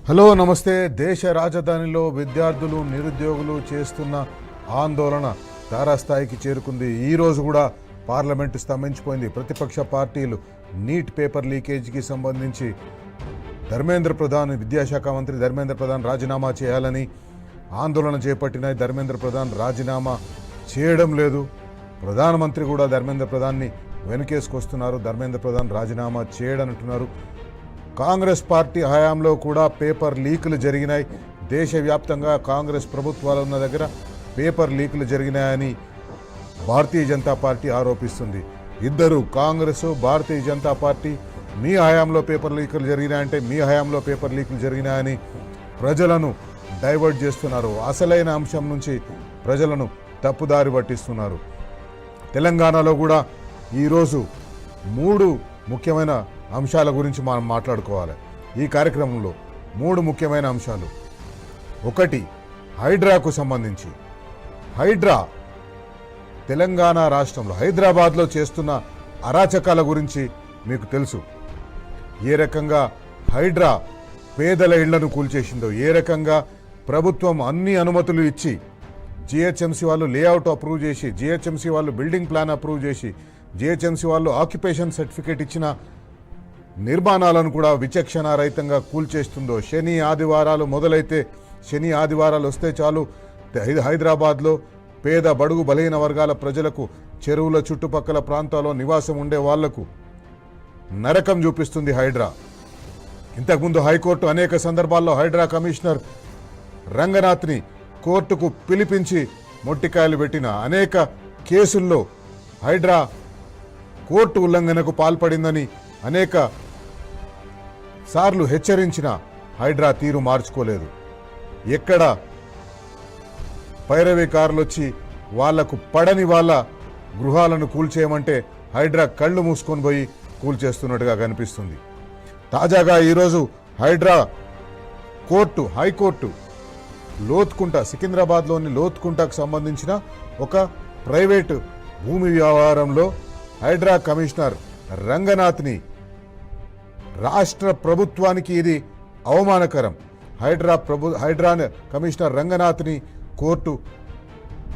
Hello నమస్తే. దేశ రాజధానిలో విద్యార్థులు నిరుద్యోగులు చేస్తున్న ఆందోళన తారాస్థాయికి చేరుకుంది. ఈరోజు కూడా పార్లమెంటు స్తంభించిపోయింది. ప్రతిపక్ష పార్టీలు నీట్ పేపర్ లీకేజీకి సంబంధించి విద్యాశాఖ మంత్రి ధర్మేంద్ర ప్రధాన్ రాజీనామా చేయాలని ఆందోళన చేపట్టినాయి. ధర్మేంద్ర ప్రధాన్ రాజీనామా చేయడం లేదు. ప్రధానమంత్రి కూడా ధర్మేంద్ర ప్రధాన్ని వెనుకేసుకొస్తున్నారు. ధర్మేంద్ర ప్రధాన్ రాజీనామా చేయడంటున్నారు. కాంగ్రెస్ పార్టీ హయాంలో కూడా పేపర్ లీకులు జరిగినాయి. దేశవ్యాప్తంగా కాంగ్రెస్ ప్రభుత్వాలు ఉన్న దగ్గర పేపర్ లీకులు జరిగినాయని భారతీయ జనతా పార్టీ ఆరోపిస్తుంది. ఇద్దరు, కాంగ్రెస్, భారతీయ జనతా పార్టీ, మీ హయాంలో పేపర్ లీకులు జరిగినాయంటే మీ హయాంలో పేపర్ లీకులు జరిగినాయని ప్రజలను డైవర్ట్ చేస్తున్నారు. అసలైన అంశం నుంచి ప్రజలను తప్పుదారి పట్టిస్తున్నారు. తెలంగాణలో కూడా ఈరోజు 3 ముఖ్యమైన అంశాల గురించి మనం మాట్లాడుకోవాలి. ఈ కార్యక్రమంలో 3 ముఖ్యమైన అంశాలు. ఒకటి, హైడ్రాకు సంబంధించి. హైడ్రా తెలంగాణ రాష్ట్రంలో హైదరాబాద్లో చేస్తున్న అరాచకాల గురించి మీకు తెలుసు. ఏ రకంగా హైడ్రా పేదల ఇళ్లను కూల్చేసిందో, ఏ రకంగా ప్రభుత్వం అన్ని అనుమతులు ఇచ్చి జిహెచ్ఎంసీ వాళ్ళు లేఅవుట్ అప్రూవ్ చేసి, జిహెచ్ఎంసీ వాళ్ళు బిల్డింగ్ ప్లాన్ అప్రూవ్ చేసి, జిహెచ్ఎంసీ వాళ్ళు ఆక్యుపేషన్ సర్టిఫికేట్ ఇచ్చిన నిర్మాణాలను కూడా విచక్షణారహితంగా కూల్చేస్తుందో. శని ఆదివారాలు మొదలైతే, శని ఆదివారాలు వస్తే చాలు హైదరాబాద్లో పేద బడుగు బలహీన వర్గాల ప్రజలకు, చెరువుల చుట్టుపక్కల ప్రాంతాల్లో నివాసం ఉండే వాళ్లకు నరకం చూపిస్తుంది హైడ్రా. ఇంతకుముందు హైకోర్టు అనేక సందర్భాల్లో హైడ్రా కమిషనర్ రంగనాథ్ని కోర్టుకు పిలిపించి మొట్టికాయలు పెట్టిన అనేక కేసుల్లో హైడ్రా కోర్టు ఉల్లంఘనకు పాల్పడిందని అనేక సార్లు హెచ్చరించిన హైడ్రా తీరు మార్చుకోలేదు. ఎక్కడ పైరవీకారులు వచ్చి వాళ్లకు పడని వాళ్ళ గృహాలను కూల్చేయమంటే హైడ్రా కళ్ళు మూసుకొని పోయి కూల్చేస్తున్నట్టుగా కనిపిస్తుంది. తాజాగా ఈరోజు హైడ్రా హైకోర్టు లోత్కుంట, సికింద్రాబాద్లోని లోత్కుంటకు సంబంధించిన ఒక ప్రైవేటు భూమి వ్యవహారంలో హైడ్రా కమిషనర్ రంగనాథ్ని, రాష్ట్ర ప్రభుత్వానికి ఇది అవమానకరం, హైడ్రా కమిషనర్ రంగనాథ్ని కోర్టు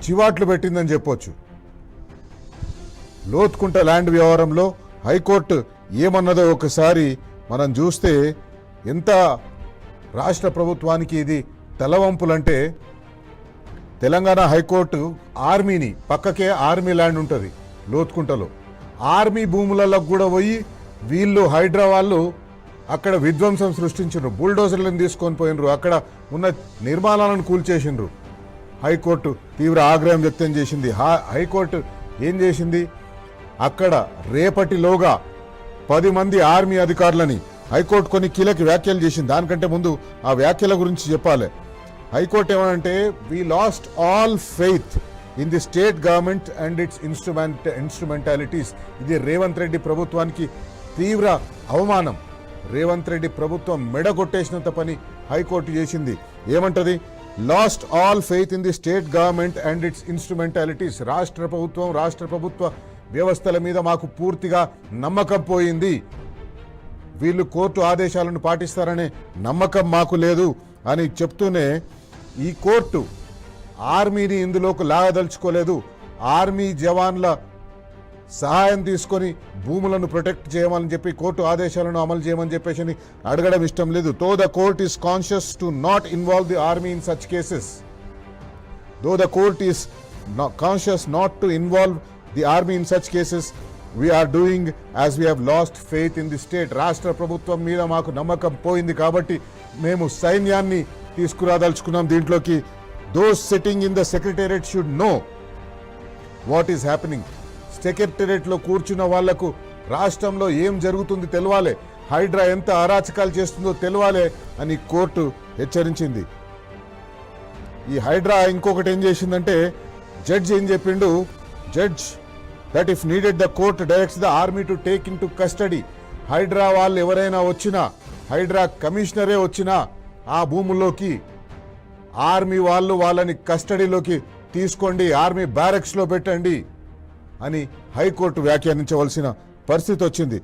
చివాట్లు పెట్టిందని చెప్పొచ్చు. లోత్కుంట ల్యాండ్ వ్యవహారంలో హైకోర్టు ఏమన్నదో ఒకసారి మనం చూస్తే ఎంత రాష్ట్ర ప్రభుత్వానికి ఇది తలవంపులంటే, తెలంగాణ హైకోర్టు ఆర్మీని, పక్కకే ఆర్మీ ల్యాండ్ ఉంటుంది లోత్కుంటలో, ఆర్మీ భూములలో కూడా పోయి వీళ్ళు హైడ్రా వాళ్ళు అక్కడ విధ్వంసం సృష్టించారు. బుల్డోజర్లను తీసుకొని పోయినరు, అక్కడ ఉన్న నిర్మాణాలను కూల్చేసిండ్రు. హైకోర్టు తీవ్ర ఆగ్రహం వ్యక్తం చేసింది. హైకోర్టు ఏం చేసింది, అక్కడ రేపటిలోగా 10 మంది ఆర్మీ అధికారులని హైకోర్టు కొన్ని కీలక వ్యాఖ్యలు చేసింది. దానికంటే ముందు ఆ వ్యాఖ్యల గురించి చెప్పాలి. హైకోర్టు ఏమంటే, we last all faith in the state government and it's instrumentalities. ఇది రేవంత్ రెడ్డి ప్రభుత్వానికి తీవ్ర అవమానం. రేవంత్ రెడ్డి ప్రభుత్వం మెడగొట్టేసినంత పని హైకోర్టు చేసింది. ఏమంటది, last all faith in the state government and it's instrumentalities. రాష్ట్ర ప్రభుత్వ వ్యవస్థల మీద మాకు పూర్తిగా నమ్మకం పోయింది. వీళ్ళు కోర్టు ఆదేశాలను పాటిస్తారనే నమ్మకం మాకు లేదు అని చెప్తూనే, ఈ కోర్టు ఆర్మీని ఇందులోకి లాగదలుచుకోలేదు. ఆర్మీ జవాన్ల సహాయం తీసుకొని భూములను ప్రొటెక్ట్ చేయమని చెప్పి, కోర్టు ఆదేశాలను అమలు చేయమని చెప్పేసి అడగడం ఇష్టం లేదు. Though the court is conscious to not involve the army in such cases. Though the court is conscious not to involve the army in such cases, we are doing as we have lost faith in the state. రాష్ట్ర ప్రభుత్వం మీద మాకు నమ్మకం పోయింది కాబట్టి మేము సైన్యాన్ని తీసుకురాదలుచుకున్నాం దీంట్లోకి. Those sitting in the secretariat should know what is happening. సెక్రటేరియట్లో కూర్చున్న వాళ్లకు రాష్ట్రంలో ఏం జరుగుతుంది తెలవాలి, హైడ్రా ఎంత అరాచకాలు చేస్తుందో తెలవాలి అని కోర్టు హెచ్చరించింది. ఈ హైడ్రా ఇంకొకటి ఏం చేసిందంటే, జడ్జ్ ఏం చెప్పిండు, judge that if needed the court directs the army to take into custody. Hydraa వాళ్ళు ఎవరైనా వచ్చినా, హైడ్రా కమిషనరే వచ్చినా ఆ భూముల్లోకి ఆర్మీ వాళ్ళు వాళ్ళని కస్టడీలోకి తీసుకోండి, ఆర్మీ బ్యారక్స్లో పెట్టండి అని హైకోర్టు వ్యాఖ్యానించవలసిన పరిస్థితి వచ్చింది.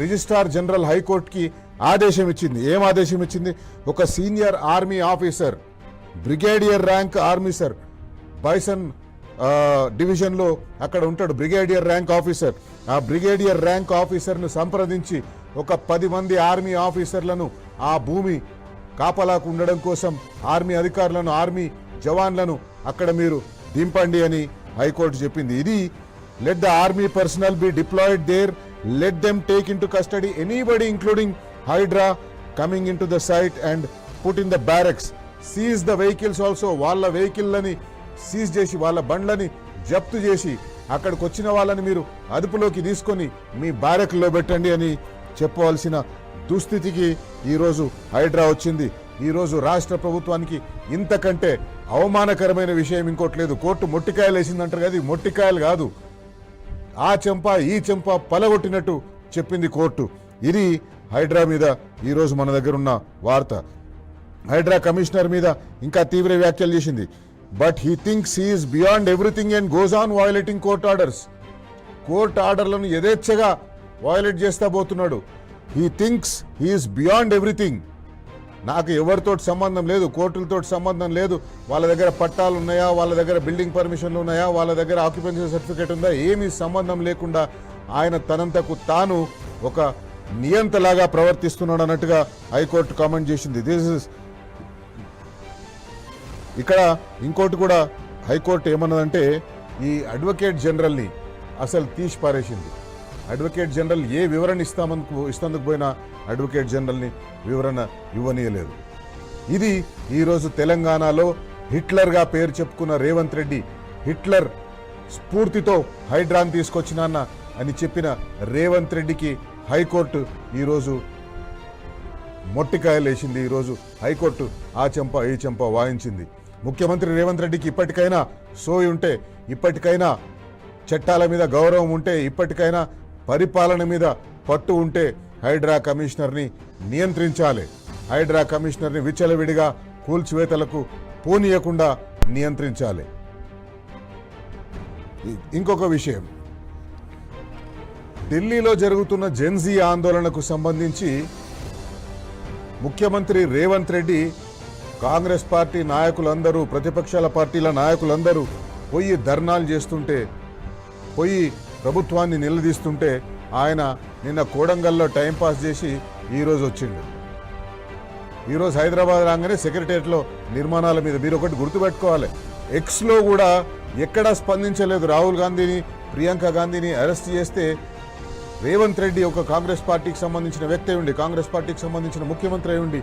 రిజిస్ట్రార్ జనరల్ హైకోర్టుకి ఆదేశం ఇచ్చింది. ఏం ఆదేశం ఇచ్చింది? ఒక senior army officer, brigadier rank ఆర్మీసర్, బైసన్ డివిజన్లో అక్కడ ఉంటాడు బ్రిగేడియర్ ర్యాంక్ ఆఫీసర్. ఆ బ్రిగేడియర్ ర్యాంక్ ఆఫీసర్ను సంప్రదించి ఒక 10 మంది ఆర్మీ ఆఫీసర్లను ఆ భూమి కాపలాకు ఉండడం కోసం ఆర్మీ అధికారులను, ఆర్మీ జవాన్లను అక్కడ మీరు దింపండి అని హైకోర్టు చెప్పింది. ఇది let the army personnel be deployed there, let them take into custody anybody including HYDRAA coming into the site and put in the barracks, seize the vehicles also. వాళ్ళ వెహికల్లని seize చేసి, వాళ్ళ బండ్లని జప్తు చేసి అక్కడికి వచ్చిన వాళ్ళని మీరు అదుపులోకి తీసుకొని మీ బ్యారక్లో పెట్టండి అని చెప్పవలసిన దుస్థితికి ఈరోజు హైడ్రా వచ్చింది. ఈరోజు రాష్ట్ర ప్రభుత్వానికి ఇంతకంటే అవమానకరమైన విషయం ఇంకోటి లేదు. కోర్టు మొట్టికాయలు వేసిందంటారు కదా, మొట్టికాయలు కాదు, ఆ చెంప ఈ చెంప పలగొట్టినట్టు చెప్పింది కోర్టు. ఇది హైడ్రా మీద ఈరోజు మన దగ్గర ఉన్న వార్త. హైడ్రా కమిషనర్ మీద ఇంకా తీవ్ర వ్యాఖ్యలు చేసింది. But he thinks he is beyond everything and goes on violating court orders. Court ఆర్డర్లను యథేచ్ఛగా వయలేట్ చేస్తా పోతున్నాడు. He thinks he is beyond everything. నాకు ఎవరితో సంబంధం లేదు, కోర్టులతో సంబంధం లేదు, వాళ్ళ దగ్గర పట్టాలు ఉన్నాయా, వాళ్ళ దగ్గర బిల్డింగ్ పర్మిషన్లు ఉన్నాయా, వాళ్ళ దగ్గర ఆక్యుపెన్సీ సర్టిఫికేట్ ఉందా, ఏమీ సంబంధం లేకుండా ఆయన తనంతకు తాను ఒక నియంతలాగా ప్రవర్తిస్తున్నాడు అన్నట్టుగా హైకోర్టు కామెంట్ చేసింది. దిస్ ఇస్ ఇక్కడ ఇంకోటి కూడా హైకోర్టు ఏమన్నదంటే, ఈ అడ్వకేట్ జనరల్ని అసలు తీసి పారేసింది. అడ్వకేట్ జనరల్ ఏ వివరణ ఇస్తందుకు పోయినా అడ్వకేట్ జనరల్ని వివరణ ఇవ్వనీయలేదు. ఇది ఈరోజు తెలంగాణలో హిట్లర్గా పేరు చెప్పుకున్న రేవంత్ రెడ్డి, హిట్లర్ స్ఫూర్తితో హైడ్రాన్ తీసుకొచ్చినాన్న అని చెప్పిన రేవంత్ రెడ్డికి హైకోర్టు ఈరోజు మొట్టికాయలు వేసింది. ఈరోజు హైకోర్టు ఆ చెంప ఈ చెంప వాయించింది. ముఖ్యమంత్రి రేవంత్ రెడ్డికి ఇప్పటికైనా సోయి ఉంటే, ఇప్పటికైనా చట్టాల మీద గౌరవం ఉంటే, ఇప్పటికైనా పరిపాలన మీద పట్టు ఉంటే హైడ్రా కమిషనర్ని నియంత్రించాలి. హైడ్రా కమిషనర్ని విచ్చలవిడిగా కూల్చివేతలకు పోనీయకుండా నియంత్రించాలి. ఇంకొక విషయం, ఢిల్లీలో జరుగుతున్న జెన్జీ ఆందోళనకు సంబంధించి ముఖ్యమంత్రి రేవంత్ రెడ్డి, కాంగ్రెస్ పార్టీ నాయకులందరూ, ప్రతిపక్షాల పార్టీల నాయకులందరూ పోయి ధర్నాలు చేస్తుంటే, పోయి ప్రభుత్వాన్ని నిలదీస్తుంటే ఆయన నిన్న కోడంగల్లో టైంపాస్ చేసి ఈరోజు వచ్చిండు. ఈరోజు హైదరాబాద్ రాగానే సెక్రటరియట్లో నిర్మాణాల మీద మీరు ఒకటి గుర్తుపెట్టుకోవాలి, ఎక్స్లో కూడా ఎక్కడా స్పందించలేదు. రాహుల్ గాంధీని, ప్రియాంక గాంధీని అరెస్ట్ చేస్తే రేవంత్ రెడ్డి ఒక కాంగ్రెస్ పార్టీకి సంబంధించిన వ్యక్తి అయి ఉండి, కాంగ్రెస్ పార్టీకి సంబంధించిన ముఖ్యమంత్రి అయి ఉండి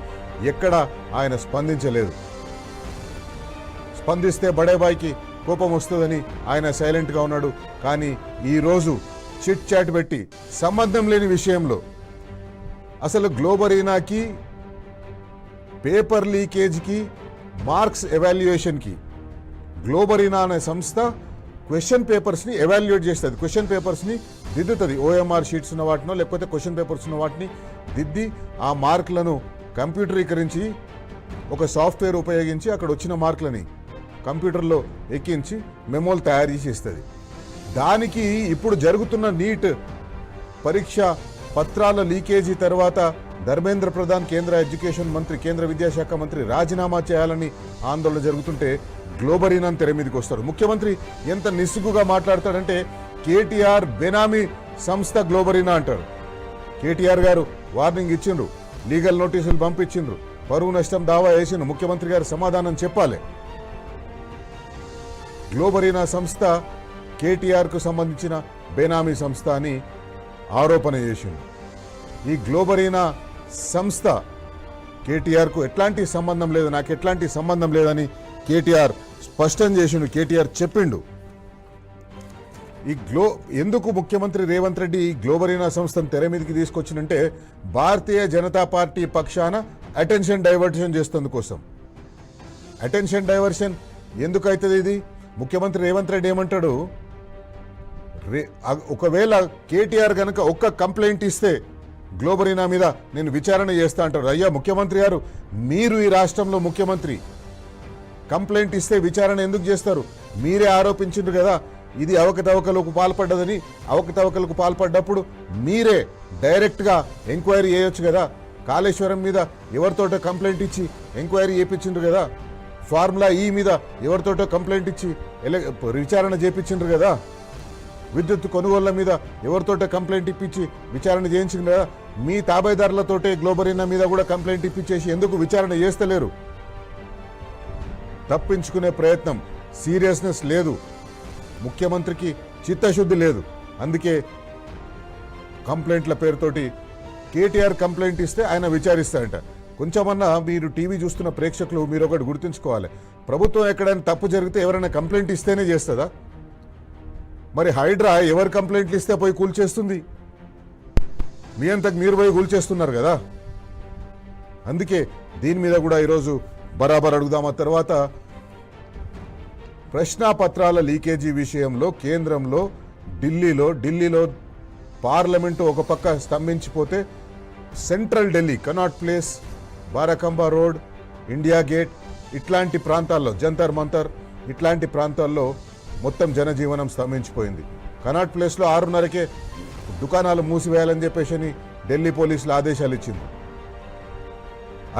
ఎక్కడ ఆయన స్పందించలేదు. స్పందిస్తే బడేబాయికి కోపం వస్తుందని ఆయన సైలెంట్గా ఉన్నాడు. కానీ ఈరోజు చిట్ చాట్ పెట్టి సంబంధం లేని విషయంలో, అసలు గ్లోబరీనాకి, పేపర్ లీకేజ్కి, మార్క్స్ ఎవాల్యుయేషన్కి గ్లోబరీనా అనే సంస్థ క్వశ్చన్ పేపర్స్ని ఎవాల్యుయేట్ చేస్తుంది. క్వశ్చన్ పేపర్స్ని దిద్దుతుంది. ఓఎంఆర్ షీట్స్ ఉన్న వాటినో లేకపోతే క్వశ్చన్ పేపర్స్ ఉన్న వాటిని దిద్ది ఆ మార్కులను కంప్యూటరీకరించి ఒక సాఫ్ట్వేర్ ఉపయోగించి అక్కడ వచ్చిన మార్కులని కంప్యూటర్లో ఎక్కించి మెమోలు తయారు చేసి ఇస్తుంది. దానికి ఇప్పుడు జరుగుతున్న నీట్ పరీక్ష పత్రాల లీకేజీ తర్వాత ధర్మేంద్ర ప్రధాన్, కేంద్ర ఎడ్యుకేషన్ మంత్రి, కేంద్ర విద్యాశాఖ మంత్రి రాజీనామా చేయాలని ఆందోళన జరుగుతుంటే గ్లోబరీనా తెర మీదకి వస్తాడు. ముఖ్యమంత్రి ఎంత నిస్సిగ్గుగా మాట్లాడతాడంటే, కేటీఆర్ బెనామీ సంస్థ గ్లోబరీనా అంటారు. కేటీఆర్ గారు వార్నింగ్ ఇచ్చిండ్రు, లీగల్ నోటీసులు పంపించిండ్రు, పరువు నష్టం దావా వేసిండ్రు. ముఖ్యమంత్రి గారు సమాధానం చెప్పాలి. గ్లోబరీనా సంస్థ కేటీఆర్కు సంబంధించిన బెనామీ సంస్థ అని ఆరోపణ చేసిండు. ఈ గ్లోబరీనా సంస్థ కేటీఆర్కు ఎట్లాంటి సంబంధం లేదు, నాకు ఎట్లాంటి సంబంధం లేదని కేటీఆర్ స్పష్టం చేసిండు. కేటీఆర్ చెప్పిండు. ఎందుకు ముఖ్యమంత్రి రేవంత్ రెడ్డి ఈ గ్లోబరీనా సంస్థను తెర మీదకి తీసుకొచ్చిందంటే, భారతీయ జనతా పార్టీ పక్షాన అటెన్షన్ డైవర్షన్ చేసేందుకోసం. అటెన్షన్ డైవర్షన్ ఎందుకైతుంది? ఇది ముఖ్యమంత్రి రేవంత్ రెడ్డి ఏమంటాడు, ఒకవేళ కేటీఆర్ కనుక ఒక్క కంప్లైంట్ ఇస్తే గ్లోబరీనా మీద నేను విచారణ చేస్తా అంటారు. అయ్యా ముఖ్యమంత్రి గారు, మీరు ఈ రాష్ట్రంలో ముఖ్యమంత్రి, కంప్లైంట్ ఇస్తే విచారణ ఎందుకు చేస్తారు? మీరే ఆరోపించిండ్రు కదా ఇది అవకతవకలకు పాల్పడ్డదని. అవకతవకలకు పాల్పడ్డప్పుడు మీరే డైరెక్ట్గా ఎంక్వైరీ చేయొచ్చు కదా. కాళేశ్వరం మీద ఎవరితోటో కంప్లైంట్ ఇచ్చి ఎంక్వైరీ చేయించిండ్రు కదా, ఫార్ములా ఈ మీద ఎవరితోటో కంప్లైంట్ ఇచ్చి విచారణ చేయించిండ్రు కదా, విద్యుత్ కొనుగోళ్ల మీద ఎవరితోటో కంప్లైంట్ ఇప్పించి విచారణ చేయించిండ్రు కదా, మీ తాబేదారులతోటే గ్లోబరీనా మీద కూడా కంప్లైంట్ ఇప్పించేసి ఎందుకు విచారణ చేస్తలేరు? తప్పించుకునే ప్రయత్నం, సీరియస్నెస్ లేదు, ముఖ్యమంత్రికి చిత్తశుద్ధి లేదు. అందుకే కంప్లైంట్ల పేరుతోటి కేటీఆర్ కంప్లైంట్ ఇస్తే ఆయన విచారిస్తారంట. కొంచెమన్నా మీరు టీవీ చూస్తున్న ప్రేక్షకులు మీరు ఒకటి గుర్తుంచుకోవాలి, ప్రభుత్వం ఎక్కడైనా తప్పు జరిగితే ఎవరైనా కంప్లైంట్ ఇస్తేనే చేస్తుందా? మరి హైడ్రా ఎవరు కంప్లైంట్లు ఇస్తే పోయి కూల్చేస్తుంది? మీ అంతకు మీరు పోయి కూల్చేస్తున్నారు కదా. అందుకే దీని మీద కూడా ఈరోజు బరాబర్ అడుగుదాం. ఆ తర్వాత ప్రశ్నాపత్రాల లీకేజీ విషయంలో కేంద్రంలో ఢిల్లీలో పార్లమెంటు ఒక పక్క స్తంభించిపోతే central Delhi, Connaught Place, Barakhamba road, India Gate ఇట్లాంటి ప్రాంతాల్లో, జంతర్ మంతర్ ఇట్లాంటి ప్రాంతాల్లో మొత్తం జనజీవనం స్తంభించిపోయింది. కనాట్ ప్లేస్లో 6:30కే దుకాణాలు మూసివేయాలని చెప్పేసి ఢిల్లీ పోలీసులు ఆదేశాలు ఇచ్చింది.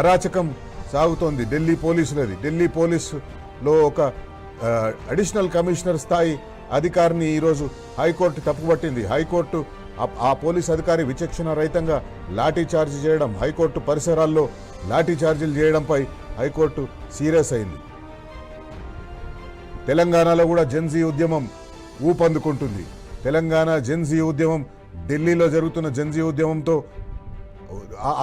అరాచకం సాగుతోంది ఢిల్లీ పోలీసులది. ఢిల్లీ పోలీసులో ఒక అడిషనల్ కమిషనర్ స్థాయి అధికారిని ఈరోజు హైకోర్టు తప్పుపట్టింది. హైకోర్టు ఆ పోలీస్ అధికారి విచక్షణ రహితంగా లాఠీ చార్జ్ చేయడం, హైకోర్టు పరిసరాల్లో లాఠీ చార్జీలు చేయడంపై హైకోర్టు సీరియస్ అయింది. తెలంగాణలో కూడా జెన్జీ ఉద్యమం ఊపందుకుంటుంది. తెలంగాణ జెన్జీ ఉద్యమం ఢిల్లీలో జరుగుతున్న జెన్జీ ఉద్యమంతో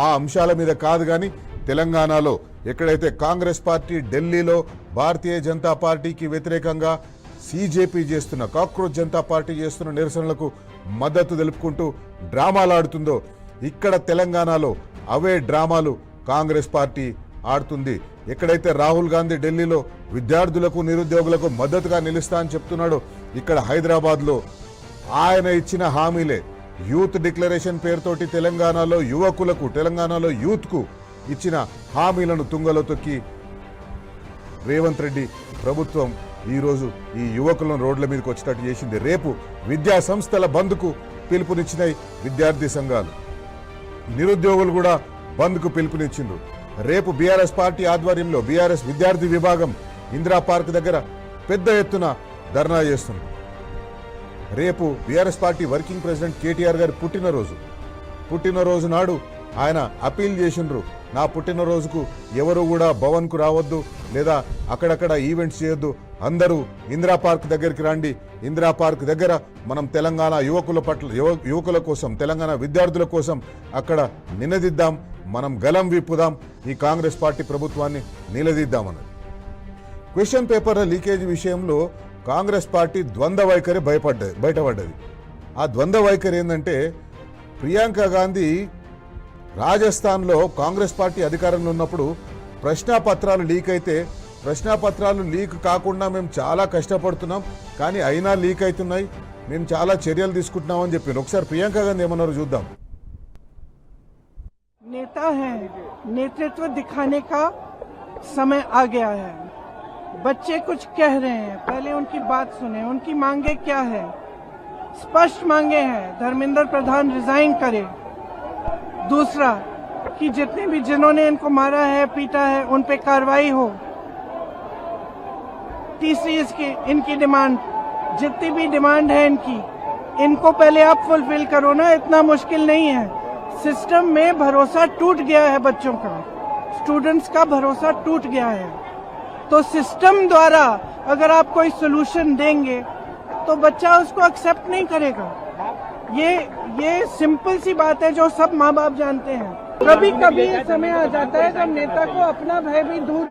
ఆ అంశాల మీద కాదు, కానీ తెలంగాణలో ఎక్కడైతే కాంగ్రెస్ పార్టీ ఢిల్లీలో భారతీయ జనతా పార్టీకి వ్యతిరేకంగా సీజేపీ చేస్తున్న, కాక్రోచ్ జనతా పార్టీ చేస్తున్న నిరసనలకు మద్దతు తెలుపుకుంటూ డ్రామాలు ఆడుతుందో, ఇక్కడ తెలంగాణలో అవే డ్రామాలు కాంగ్రెస్ పార్టీ ఆడుతుంది. ఎక్కడైతే రాహుల్ గాంధీ ఢిల్లీలో విద్యార్థులకు నిరుద్యోగులకు మద్దతుగా నిలుస్తా అని చెప్తున్నాడో, ఇక్కడ హైదరాబాద్లో ఆయన ఇచ్చిన హామీలే, యూత్ డిక్లరేషన్ పేరుతోటి తెలంగాణలో యువకులకు, తెలంగాణలో యూత్కు ఇచ్చిన హామీలను తుంగలో తొక్కి రేవంత్ రెడ్డి ప్రభుత్వం ఈరోజు ఈ యువకులను రోడ్ల మీదకి వచ్చేటట్టు చేసింది. రేపు విద్యా సంస్థల బంద్కు పిలుపునిచ్చినాయి విద్యార్థి సంఘాలు, నిరుద్యోగులు కూడా బంద్కు పిలుపునిచ్చిండ్రు. రేపు బీఆర్ఎస్ పార్టీ ఆధ్వర్యంలో బీఆర్ఎస్ విద్యార్థి విభాగం ఇందిరా పార్క్ దగ్గర పెద్ద ఎత్తున ధర్నా చేస్తుంది. రేపు BRS party working president KTR గారి పుట్టినరోజు నాడు ఆయన అపీల్ చేసిండ్రు, నా పుట్టినరోజుకు ఎవరు కూడా భవన్కు రావద్దు, లేదా అక్కడక్కడ ఈవెంట్స్ చేయొద్దు, అందరూ ఇందిరా పార్క్ దగ్గరికి రండి, ఇందిరా పార్క్ దగ్గర మనం తెలంగాణ యువకుల కోసం, తెలంగాణ విద్యార్థుల కోసం అక్కడ నినదిద్దాం, మనం గలం విప్పుదాం, ఈ కాంగ్రెస్ పార్టీ ప్రభుత్వాన్ని నిలదీద్దామన్నది. క్వశ్చన్ పేపర్ల లీకేజీ విషయంలో కాంగ్రెస్ పార్టీ ద్వంద్వ వైఖరి బయటపడ్డది. ఆ ద్వంద్వ వైఖరి ఏంటంటే, ప్రియాంక గాంధీ రాజస్థాన్లో కాంగ్రెస్ పార్టీ అధికారంలో ఉన్నప్పుడు ప్రశ్నాపత్రాలు లీక్ అయితే, ప్రశ్నాపత్రాలు లీక్ కాకుండా మేము చాలా కష్టపడుతున్నాం, కానీ అయినా లీక్ అవుతున్నాయి, మేము చాలా చర్యలు తీసుకుంటున్నామని చెప్పారు. ఒకసారి ప్రియాంక గాంధీ ఏమన్నారు చూద్దాం. नेता है, नेतृत्व दिखाने का समय आ गया है. बच्चे कुछ कह रहे हैं, पहले उनकी बात सुने. उनकी मांगे क्या है? स्पष्ट मांगे हैं, धर्मेंद्र प्रधान रिजाइन करे. दूसरा कि जितने भी जिन्होंने इनको मारा है, पीटा है, उन पे कार्रवाई हो. तीसरी इनकी डिमांड, जितनी भी डिमांड है इनको पहले आप फुलफिल करो ना, इतना मुश्किल नहीं है. सिस्टम में भरोसा टूट गया है, बच्चों का, स्टूडेंट्स का भरोसा टूट गया है. तो सिस्टम द्वारा अगर आप कोई सोल्यूशन देंगे तो बच्चा उसको एक्सेप्ट नहीं करेगा. ये सिंपल सी बात है जो सब माँ बाप जानते हैं. कभी कभी समय आ जाता है जब नेता को अपना भय भी दूर.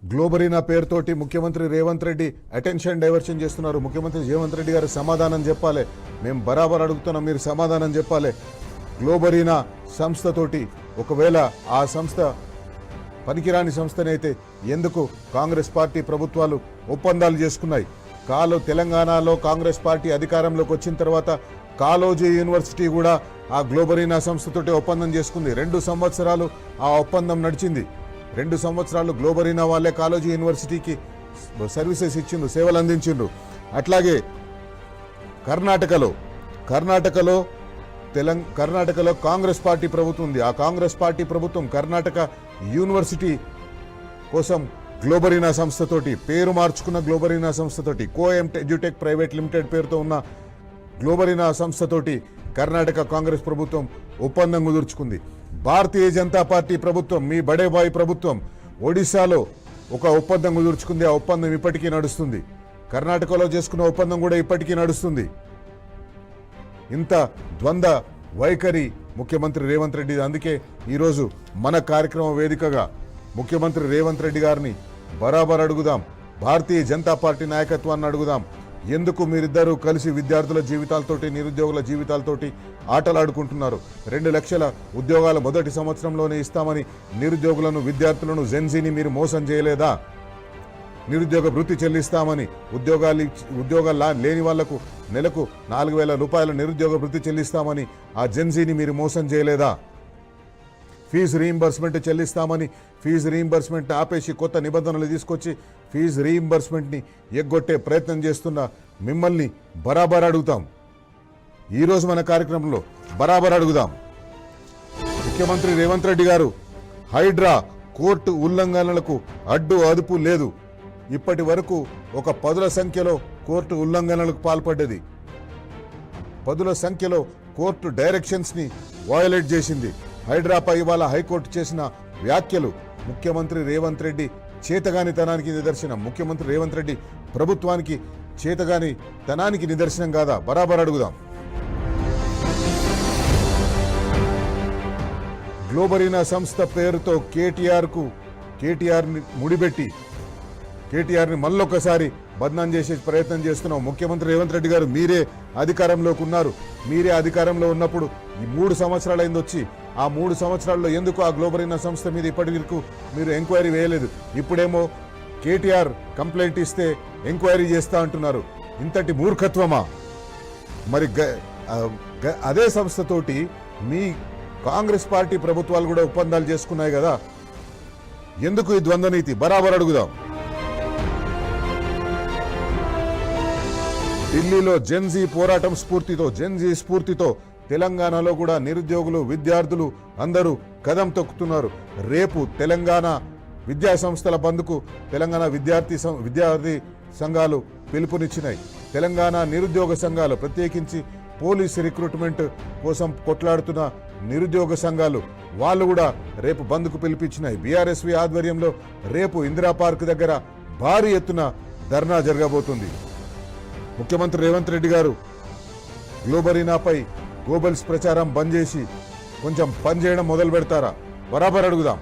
గ్లోబరీనా పేరుతోటి ముఖ్యమంత్రి రేవంత్ రెడ్డి అటెన్షన్ డైవర్షన్ చేస్తున్నారు. ముఖ్యమంత్రి రేవంత్ రెడ్డి గారు సమాధానం చెప్పాలి, మేము బరాబర్ అడుగుతున్నాం, మీరు సమాధానం చెప్పాలి. గ్లోబరీనా సంస్థతోటి ఒకవేళ ఆ సంస్థ పనికిరాని సంస్థనైతే ఎందుకు కాంగ్రెస్ పార్టీ ప్రభుత్వాలు ఒప్పందాలు చేసుకున్నాయి? తెలంగాణలో కాంగ్రెస్ పార్టీ అధికారంలోకి వచ్చిన తర్వాత కాలోజీ యూనివర్సిటీ కూడా ఆ గ్లోబరీనా సంస్థతోటి ఒప్పందం చేసుకుంది. 2 సంవత్సరాలు ఆ ఒప్పందం నడిచింది. 2 సంవత్సరాలు గ్లోబరీనా వాళ్ళే కాలోజీ యూనివర్సిటీకి సర్వీసెస్ ఇచ్చిండ్రు, సేవలు అందించిండ్రు. అట్లాగే కర్ణాటకలో కర్ణాటకలో కాంగ్రెస్ పార్టీ ప్రభుత్వం ఉంది. ఆ కాంగ్రెస్ పార్టీ ప్రభుత్వం కర్ణాటక యూనివర్సిటీ కోసం గ్లోబరీనా సంస్థతోటి, పేరు మార్చుకున్న గ్లోబరీనా సంస్థతోటి, ఎడ్యుటెక్ ప్రైవేట్ లిమిటెడ్ పేరుతో ఉన్న గ్లోబరీనా సంస్థతోటి కర్ణాటక కాంగ్రెస్ ప్రభుత్వం ఒప్పందం కుదుర్చుకుంది. భారతీయ జనతా పార్టీ ప్రభుత్వం, మీ బడేబాయి ప్రభుత్వం ఒడిశాలో ఒక ఒప్పందం కుదుర్చుకుంది. ఆ ఒప్పందం ఇప్పటికీ నడుస్తుంది. కర్ణాటకలో చేసుకున్న ఒప్పందం కూడా ఇప్పటికీ నడుస్తుంది. ఇంత ద్వంద్వ వైఖరి ముఖ్యమంత్రి రేవంత్ రెడ్డి. అందుకే ఈరోజు మన కార్యక్రమ వేదికగా ముఖ్యమంత్రి రేవంత్ రెడ్డి గారిని బరాబర్ అడుగుదాం, భారతీయ జనతా పార్టీ నాయకత్వాన్ని అడుగుదాం. ఎందుకు మీరిద్దరూ కలిసి విద్యార్థుల జీవితాలతోటి, నిరుద్యోగుల జీవితాలతోటి ఆటలాడుకుంటున్నారు? 2 లక్షల ఉద్యోగాలు మొదటి సంవత్సరంలోనే ఇస్తామని నిరుద్యోగులను, విద్యార్థులను, జెన్జీని మీరు మోసం చేయలేదా? నిరుద్యోగ భృతి చెల్లిస్తామని, ఉద్యోగాలు లేని వాళ్లకు నెలకు 4,000 రూపాయల నిరుద్యోగ భృతి చెల్లిస్తామని ఆ జెన్జీని మీరు మోసం చేయలేదా? ఫీజు రీయింబర్స్మెంట్ చెల్లిస్తామని ఫీజు రీయింబర్స్మెంట్ ఆపేసి కొత్త నిబంధనలు తీసుకొచ్చి ఫీజు రీయింబర్స్మెంట్ని ఎగ్గొట్టే ప్రయత్నం చేస్తున్న మిమ్మల్ని బరాబర్ అడుగుతాం. ఈరోజు మన కార్యక్రమంలో బరాబర్ అడుగుదాం. ముఖ్యమంత్రి రేవంత్ రెడ్డి గారు, హైడ్రా కోర్టు ఉల్లంఘనలకు అడ్డు అదుపు లేదు. ఇప్పటి వరకు ఒక 10ల సంఖ్యలో కోర్టు ఉల్లంఘనలకు పాల్పడ్డది. 10ల సంఖ్యలో కోర్టు డైరెక్షన్స్ని వయలేట్ చేసింది. హైడ్రాపై ఇవాళ హైకోర్టు చేసిన వ్యాఖ్యలు ముఖ్యమంత్రి రేవంత్ రెడ్డి చేతగానితనానికి నిదర్శనం. ముఖ్యమంత్రి రేవంత్ రెడ్డి ప్రభుత్వానికి చేతగాని తనానికి నిదర్శనం కాదా? బరాబర్ అడుగుదాం. గ్లోబరీనా సంస్థ పేరుతో కేటీఆర్ని ముడిపెట్టి కేటీఆర్ని మళ్ళొకసారి బద్నాం చేసే ప్రయత్నం చేస్తున్నాం. ముఖ్యమంత్రి రేవంత్ రెడ్డి గారు, మీరే అధికారంలోకి ఉన్నారు. మీరే అధికారంలో ఉన్నప్పుడు ఈ 3 సంవత్సరాలైంది వచ్చి, ఆ 3 సంవత్సరాల్లో ఎందుకు ఆ గ్లోబరీనా సంస్థ మీద ఇప్పటి వరకు మీరు ఎంక్వైరీ వేయలేదు? ఇప్పుడేమో కేటీఆర్ కంప్లైంట్ ఇస్తే ఎంక్వైరీ చేస్తా అంటున్నారు. ఇంతటి మూర్ఖత్వమా? మరి అదే సంస్థతోటి మీ కాంగ్రెస్ పార్టీ ప్రభుత్వాలు కూడా ఒప్పందాలు చేసుకున్నాయి కదా. ఎందుకు ఈ ద్వంద్వ నీతి? బరాబర్ అడుగుదాం. ఢిల్లీలో జెన్జీ పోరాటం స్ఫూర్తితో తెలంగాణలో కూడా నిరుద్యోగులు, విద్యార్థులు అందరూ కదం తొక్కుతున్నారు. రేపు తెలంగాణ విద్యా సంస్థల బంద్కు తెలంగాణ విద్యార్థి సంఘాలు పిలుపునిచ్చినాయి. తెలంగాణ నిరుద్యోగ సంఘాలు, ప్రత్యేకించి పోలీస్ రిక్రూట్మెంట్ కోసం కొట్లాడుతున్న నిరుద్యోగ సంఘాలు, వాళ్ళు కూడా రేపు బంద్కు పిలిపించినాయి. బీఆర్ఎస్వి ఆధ్వర్యంలో రేపు ఇందిరా పార్క్ దగ్గర భారీ ఎత్తున ధర్నా జరగబోతుంది. ముఖ్యమంత్రి రేవంత్ రెడ్డి గారు గ్లోబరీనాపై గోబల్స్ ప్రచారం బంద్ చేసి కొంచెం పనిచేయడం మొదలు పెడతారా? బరాబర్ అడుగుదాం.